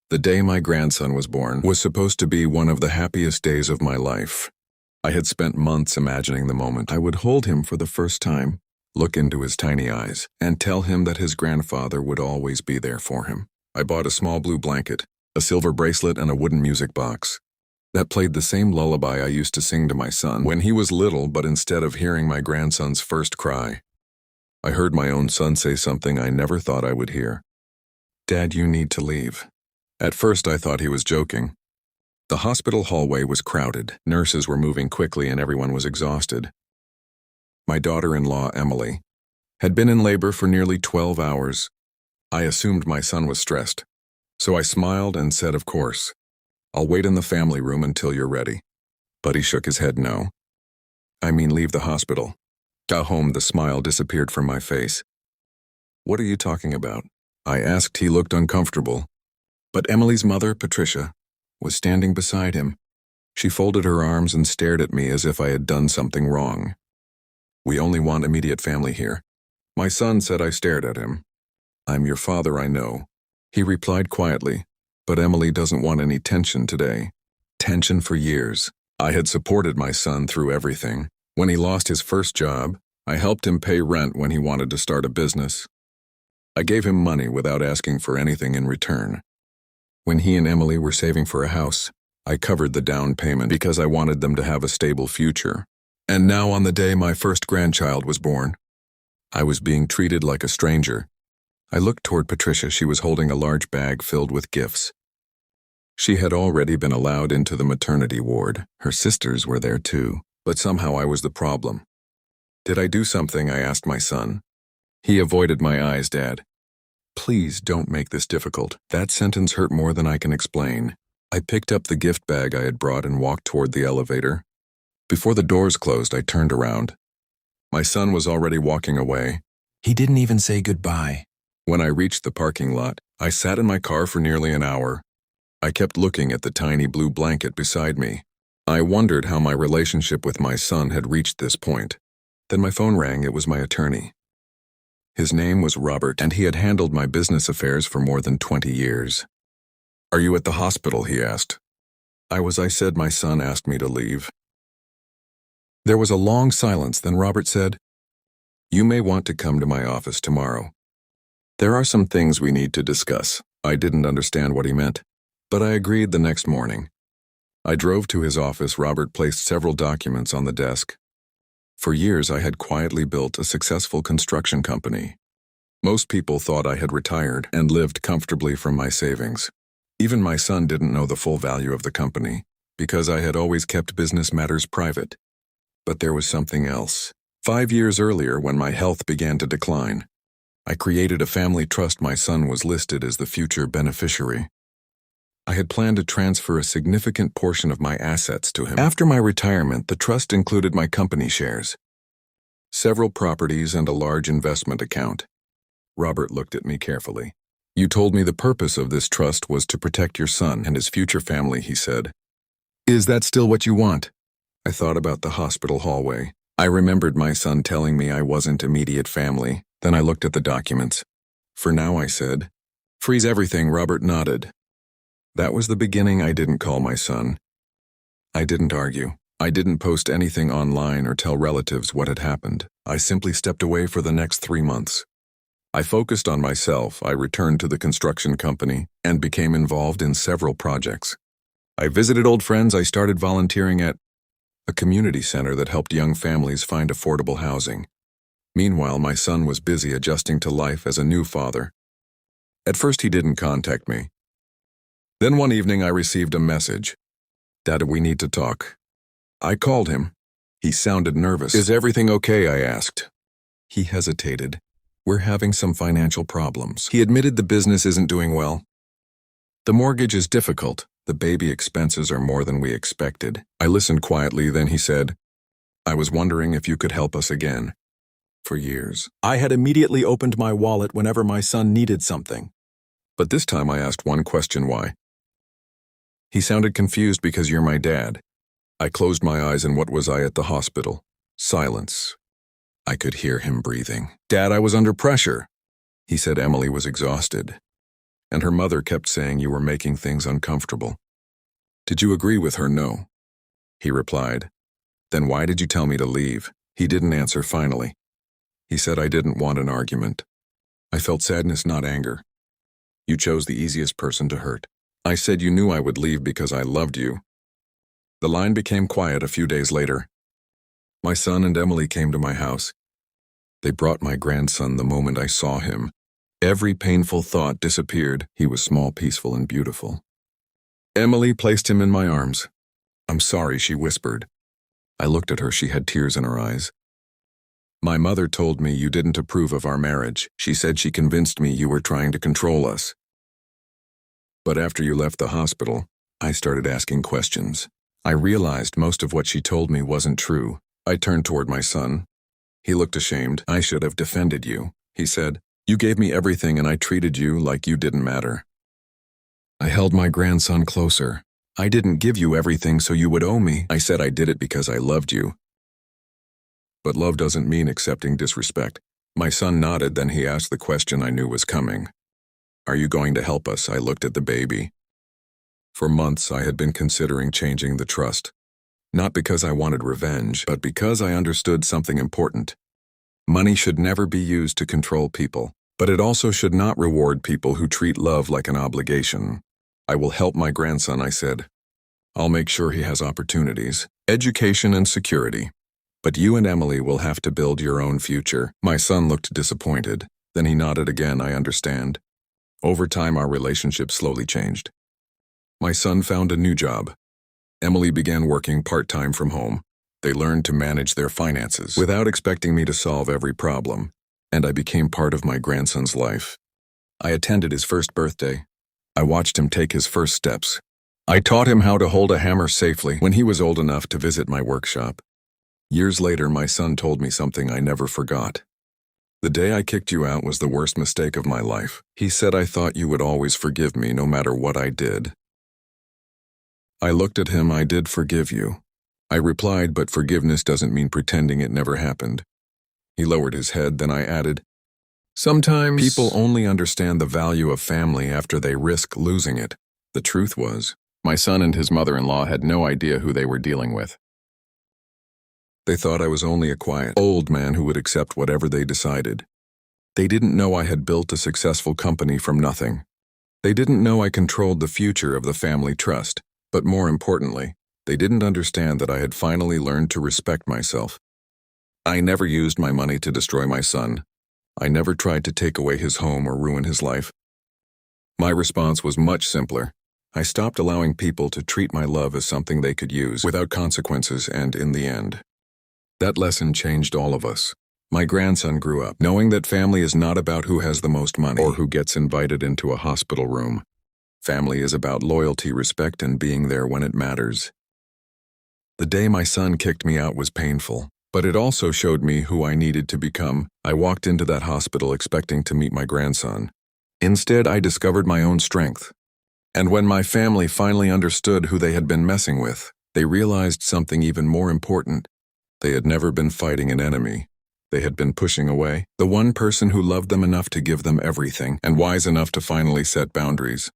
The day my grandson was born was supposed to be one of the happiest days of my life. I had spent months imagining the moment I would hold him for the first time, look into his tiny eyes, and tell him that his grandfather would always be there for him. I bought a small blue blanket, a silver bracelet, and a wooden music box that played the same lullaby I used to sing to my son when he was little, but instead of hearing my grandson's first cry, I heard my own son say something I never thought I would hear. "Dad, you need to leave." At first I thought he was joking. The hospital hallway was crowded, nurses were moving quickly, and everyone was exhausted. My daughter-in-law, Emily, had been in labor for nearly 12 hours. I assumed my son was stressed, so I smiled and said, "Of course. I'll wait in the family room until you're ready." But he shook his head no. "I mean, leave the hospital." Got home, the smile disappeared from my face. "What are you talking about?" I asked. He looked uncomfortable. But Emily's mother, Patricia, was standing beside him. She folded her arms and stared at me as if I had done something wrong. "We only want immediate family here." My son said. I stared at him. "I'm your father, I know," he replied quietly, "but Emily doesn't want any tension today." Tension for years. I had supported my son through everything. When he lost his first job, I helped him pay rent when he wanted to start a business. I gave him money without asking for anything in return. When he and Emily were saving for a house, I covered the down payment because I wanted them to have a stable future. And now, on the day my first grandchild was born, I was being treated like a stranger. I looked toward Patricia. She was holding a large bag filled with gifts. She had already been allowed into the maternity ward. Her sisters were there too, but somehow I was the problem. "Did I do something?" I asked my son. He avoided my eyes. "Dad, please don't make this difficult." That sentence hurt more than I can explain. I picked up the gift bag I had brought and walked toward the elevator. Before the doors closed, I turned around. My son was already walking away. He didn't even say goodbye. When I reached the parking lot, I sat in my car for nearly an hour. I kept looking at the tiny blue blanket beside me. I wondered how my relationship with my son had reached this point. Then my phone rang. It was my attorney. His name was Robert, and he had handled my business affairs for more than 20 years. "Are you at the hospital?" he asked. I said my son asked me to leave. There was a long silence, then Robert said, "You may want to come to my office tomorrow. There are some things we need to discuss." I didn't understand what he meant, but I agreed the next morning. I drove to his office. Robert placed several documents on the desk. For years, I had quietly built a successful construction company. Most people thought I had retired and lived comfortably from my savings. Even my son didn't know the full value of the company, because I had always kept business matters private. But there was something else. 5 years earlier, when my health began to decline, I created a family trust. My son was listed as the future beneficiary. I had planned to transfer a significant portion of my assets to him. After my retirement, the trust included my company shares, several properties, and a large investment account. Robert looked at me carefully. "You told me the purpose of this trust was to protect your son and his future family," he said. "Is that still what you want?" I thought about the hospital hallway. I remembered my son telling me I wasn't immediate family. Then I looked at the documents. "For now," I said. "Freeze everything." Robert nodded. That was the beginning. I didn't call my son. I didn't argue. I didn't post anything online or tell relatives what had happened. I simply stepped away for the next 3 months. I focused on myself. I returned to the construction company and became involved in several projects. I visited old friends. I started volunteering at a community center that helped young families find affordable housing. Meanwhile, my son was busy adjusting to life as a new father. At first, he didn't contact me. Then one evening, I received a message. "Dad, we need to talk." I called him. He sounded nervous. "Is everything okay?" I asked. He hesitated. "We're having some financial problems." He admitted the business isn't doing well. "The mortgage is difficult. The baby expenses are more than we expected." I listened quietly. Then he said, "I was wondering if you could help us again." For years, I had immediately opened my wallet whenever my son needed something. But this time I asked one question: why? He sounded confused. "Because you're my dad." I closed my eyes, and what was I at the hospital? Silence. I could hear him breathing. "Dad, I was under pressure." He said Emily was exhausted. And her mother kept saying you were making things uncomfortable. Did you agree with her? No. He replied. Then why did you tell me to leave? He didn't answer finally. He said I didn't want an argument. I felt sadness, not anger. You chose the easiest person to hurt. I said you knew I would leave because I loved you. The line became quiet a few days later. My son and Emily came to my house. They brought my grandson the moment I saw him. Every painful thought disappeared. He was small, peaceful, and beautiful. Emily placed him in my arms. I'm sorry, she whispered. I looked at her. She had tears in her eyes. My mother told me you didn't approve of our marriage. She said she convinced me you were trying to control us. But after you left the hospital, I started asking questions. I realized most of what she told me wasn't true. I turned toward my son. He looked ashamed. I should have defended you, he said. You gave me everything and I treated you like you didn't matter. I held my grandson closer. I didn't give you everything so you would owe me. I said I did it because I loved you. But love doesn't mean accepting disrespect. My son nodded, then he asked the question I knew was coming. Are you going to help us? I looked at the baby. For months I had been considering changing the trust. Not because I wanted revenge, but because I understood something important. Money should never be used to control people, but it also should not reward people who treat love like an obligation. I will help my grandson, I said. I'll make sure he has opportunities, education, and security. But you and Emily will have to build your own future. My son looked disappointed. Then he nodded again. I understand. Over time, our relationship slowly changed. My son found a new job. Emily began working part-time from home. They learned to manage their finances without expecting me to solve every problem, and I became part of my grandson's life. I attended his first birthday. I watched him take his first steps. I taught him how to hold a hammer safely when he was old enough to visit my workshop. Years later, my son told me something I never forgot. The day I kicked you out was the worst mistake of my life. He said I thought you would always forgive me no matter what I did. I looked at him. I did forgive you. I replied, but forgiveness doesn't mean pretending it never happened. He lowered his head, then I added, sometimes people only understand the value of family after they risk losing it. The truth was, my son and his mother-in-law had no idea who they were dealing with. They thought I was only a quiet, old man who would accept whatever they decided. They didn't know I had built a successful company from nothing. They didn't know I controlled the future of the family trust. But more importantly, they didn't understand that I had finally learned to respect myself. I never used my money to destroy my son. I never tried to take away his home or ruin his life. My response was much simpler. I stopped allowing people to treat my love as something they could use without consequences, and in the end, that lesson changed all of us. My grandson grew up knowing that family is not about who has the most money or who gets invited into a hospital room. Family is about loyalty, respect, and being there when it matters. The day my son kicked me out was painful, but it also showed me who I needed to become. I walked into that hospital expecting to meet my grandson. Instead, I discovered my own strength. And when my family finally understood who they had been messing with, they realized something even more important. They had never been fighting an enemy. They had been pushing away the one person who loved them enough to give them everything and wise enough to finally set boundaries.